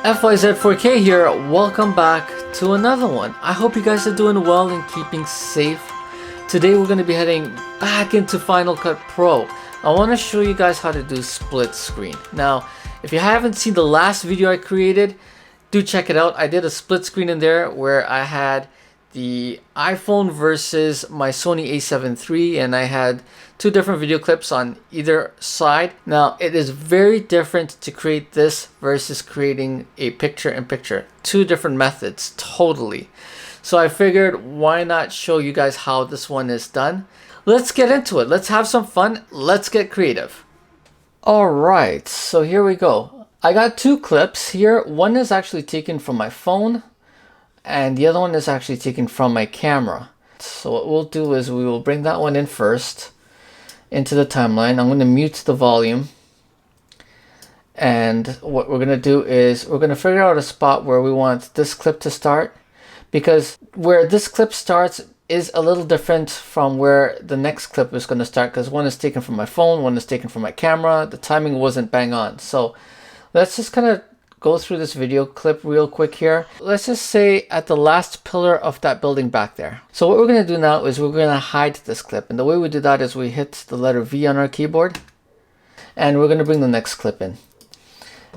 FYZ4K here, welcome back to another one. I hope you guys are doing well and keeping safe. Today we're going to be heading back into Final Cut Pro. I want to show you guys how to do split screen. Now, if you haven't seen the last video I created, do check it out. I did a split screen in there where I had the iPhone versus my Sony a7 III, and I had two different video clips on either side. Now it is very different to create this versus creating a picture-in-picture. Two different methods totally. So I figured why not show you guys how this one is done. Let's get into it. Let's have some fun. Let's get creative. Alright, so here we go. I got two clips here. One is actually taken from my phone, and the other one is actually taken from my camera. So what we'll do is we will bring that one in first into the timeline. I'm going to mute the volume, and what we're going to do is we're going to figure out a spot where we want this clip to start, because where this clip starts is a little different from where the next clip is going to start, because one is taken from my phone, one is taken from my camera. The timing wasn't bang on. So let's just kind of go through this video clip real quick here. Let's just say at the last pillar of that building back there. So what we're going to do now is we're going to hide this clip, and the way we do that is we hit the letter V on our keyboard, and we're going to bring the next clip in.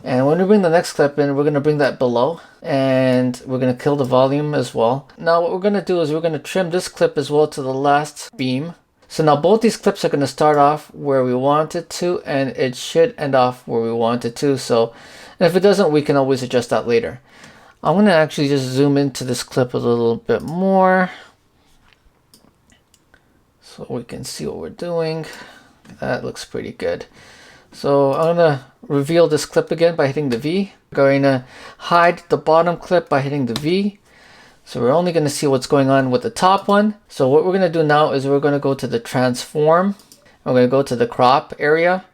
And when we bring the next clip in, we're going to bring that below, and we're going to kill the volume as well. Now what we're going to do is we're going to trim this clip as well to the last beam. So now both these clips are going to start off where we want it to, and it should end off where we want it to. So and if it doesn't, we can always adjust that later. I'm going to actually just zoom into this clip a little bit more so we can see what we're doing. That looks pretty good. So I'm going to reveal this clip again by hitting the V. We're going to hide the bottom clip by hitting the V. So we're only going to see what's going on with the top one. So what we're going to do now is we're going to go to the transform. We're going to go to the crop area.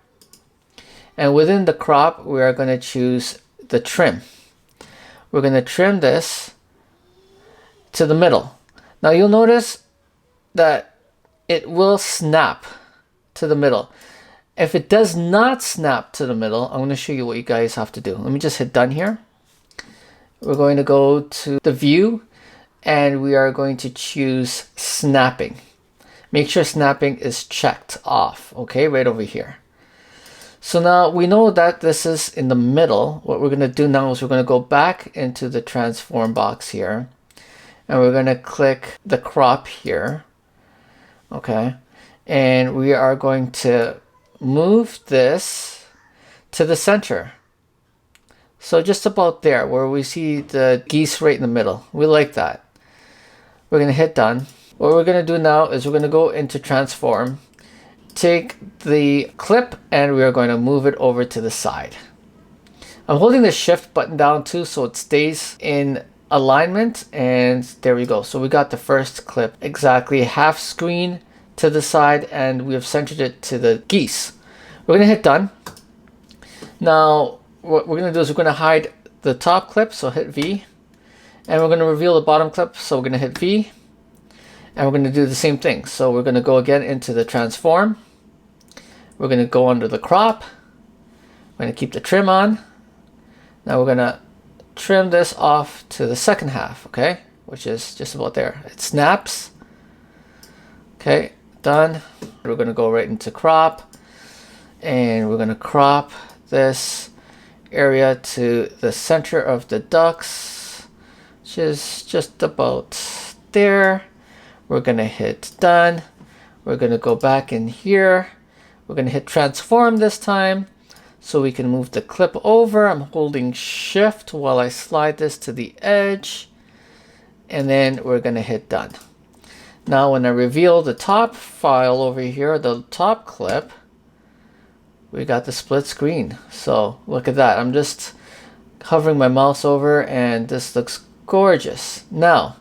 And within the crop, we are going to choose the trim. We're going to trim this to the middle. Now you'll notice that it will snap to the middle. If it does not snap to the middle, I'm going to show you what you guys have to do. Let me just hit done here. We're going to go to the view, and we are going to choose snapping. Make sure snapping is checked off, okay, right over here. So now we know that this is in the middle. What we're going to do now is we're going to go back into the transform box here, and we're going to click the crop here, okay, and we are going to move this to the center. So just about there where we see the geese right in the middle. We like that. We're going to hit done. What we're going to do now is we're going to go into transform, take the clip, and we are going to move it over to the side. I'm holding the shift button down too so it stays in alignment, and there we go. So we got the first clip exactly half screen to the side, and we have centered it to the geese. We're going to hit done. Now what we're going to do is we're going to hide the top clip, so hit V, and we're going to reveal the bottom clip, so we're going to hit V. And we're going to do the same thing. So we're going to go again into the transform. We're going to go under the crop. We're going to keep the trim on. Now we're going to trim this off to the second half, okay? Which is just about there. It snaps. Okay, done. We're going to go right into crop. And we're going to crop this area to the center of the ducks, which is just about there. We're going to hit done. We're going to go back in here. We're going to hit transform this time so we can move the clip over. I'm holding shift while I slide this to the edge, and then we're going to hit done. Now when I reveal the top file over here, the top clip, we got the split screen. So look at that. I'm just hovering my mouse over, and this looks gorgeous. Now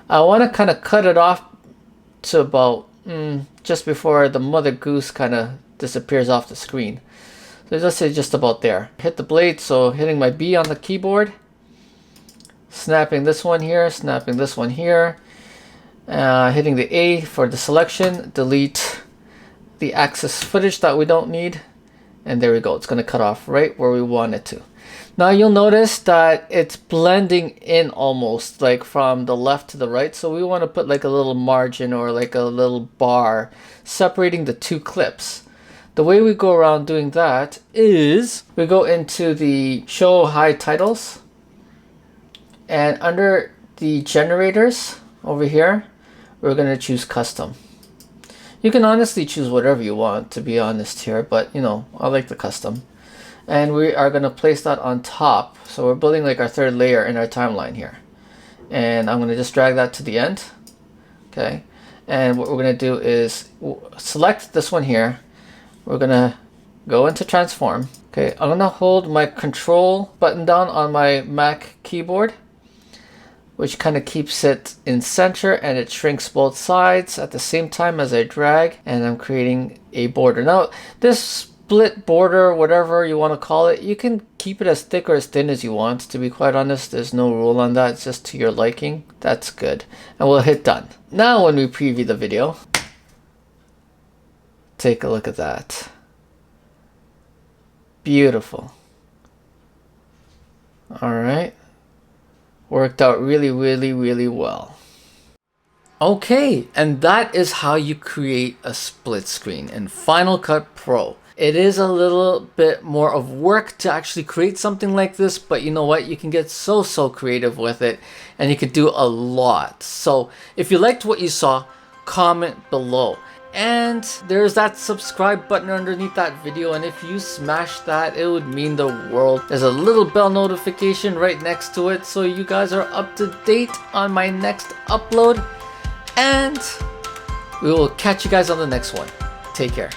I want to kind of cut it off to about just before the mother goose kind of disappears off the screen. So let's say just about there. Hit the blade, so hitting my B on the keyboard, snapping this one here, snapping this one here, hitting the A for the selection, delete the access footage that we don't need, and there we go. It's going to cut off right where we want it to. Now you'll notice that it's blending in almost like from the left to the right. So we want to put like a little margin or like a little bar separating the two clips. The way we go around doing that is we go into the show hide titles, and under the generators over here, we're going to choose custom. You can honestly choose whatever you want, to be honest here, but you know, I like the custom. And we are going to place that on top. So we're building like our third layer in our timeline here. And I'm going to just drag that to the end. Okay. And what we're going to do is select this one here. We're going to go into transform. Okay. I'm going to hold my control button down on my Mac keyboard, which kind of keeps it in center, and it shrinks both sides at the same time as I drag, and I'm creating a border. Now this split border, whatever you want to call it, you can keep it as thick or as thin as you want. To be quite honest, there's no rule on that. It's just to your liking. That's good. And we'll hit done. Now when we preview the video, take a look at that. Beautiful. All right. Worked out really well. Okay, and that is how you create a split screen in Final Cut Pro. It is a little bit more of work to actually create something like this, but you know what? You can get so creative with it, and you could do a lot. So if you liked what you saw, comment below. And there's that subscribe button underneath that video, and if you smash that, it would mean the world. There's a little bell notification right next to it, so you guys are up to date on my next upload. And we will catch you guys on the next one. Take care.